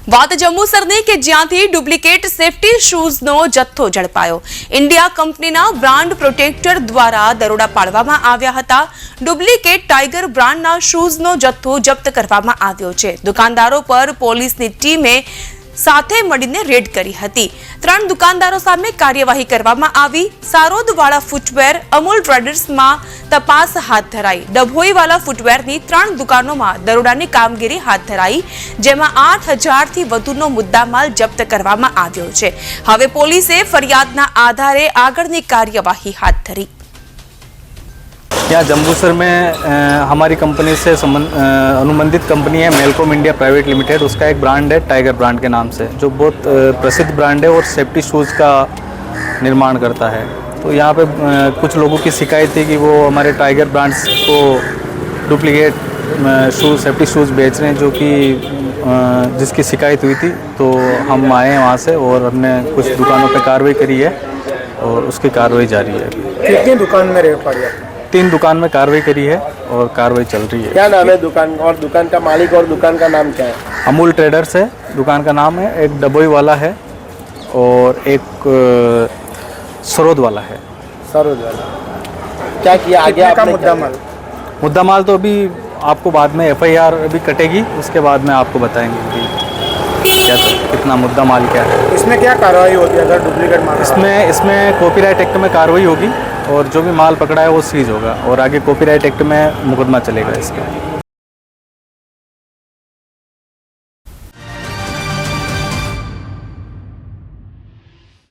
વાત જંબુસરની કે જ્યાંથી ડુપ્લિકેટ સેફટી શૂઝનો જથ્થો ઝડપાયો। ઇન્ડિયા કંપનીના બ્રાન્ડ પ્રોટેક્ટર દ્વારા દરોડા પાડવામાં આવ્યા હતા। ડુપ્લિકેટ ટાઈગર બ્રાન્ડના શૂઝનો જથ્થો જપ્ત કરવામાં આવ્યો છે। દુકાનદારો પર પોલીસની ટીમે સાથે મળીને રેડ કરી હતી। 3 દુકાનદારો સામે કાર્યવાહી કરવામાં આવી। સારોદવાળા ફૂટવેર અમૂલ ટ્રેડર્સમાં તપાસ હાથ ધરાઈ। ડભોઈવાલા ફૂટવેરની 3 દુકાનોમાં દરોડાની કામગીરી હાથ ધરાઈ, જેમાં 8000 થી વધુનો મુદ્દામાલ જપ્ત કરવામાં આવ્યો છે। હવે પોલીસે ફરિયાદના આધારે આગળની કાર્યવાही હાથ ધરી। यहाँ जम्बूसर में हमारी कंपनी से अनुबंधित कंपनी है मेलकॉम इंडिया प्राइवेट लिमिटेड। उसका एक ब्रांड है टाइगर ब्रांड के नाम से, जो बहुत प्रसिद्ध ब्रांड है और सेफ्टी शूज़ का निर्माण करता है। तो यहाँ पे कुछ लोगों की शिकायत थी कि वो हमारे टाइगर ब्रांड्स को डुप्लीकेट शूज़ सेफ्टी शूज़ बेच रहे हैं, जो कि जिसकी शिकायत हुई थी। तो हम आए हैं वहाँ से और हमने कुछ दुकानों पे कार्रवाई करी है और उसकी कार्रवाई जारी है। कितनी दुकान में रेड पड़ी? 3 दुकान में कार्रवाई करी है और कार्रवाई चल रही है। क्या नाम है दुकान और दुकान का मालिक और दुकान का नाम क्या है? अमूल ट्रेडर्स है दुकान का नाम है, एक डबोई वाला है और एक सरोद वाला है। सरोद वाला क्या किया आगे आपने? मुद्दा माल तो अभी आपको बाद में FIR अभी कटेगी, उसके बाद में आपको बताएंगे कि क्या कितना मुद्दा माल क्या है। इसमें क्या कार्रवाई होती है अगर डुप्लीकेट माल? इसमें कॉपीराइट एक्ट में कार्रवाई होगी और जो भी माल पकड़ा है वो सीज होगा और आगे कॉपीराइट एक्ट में मुकदमा चलेगा इसका।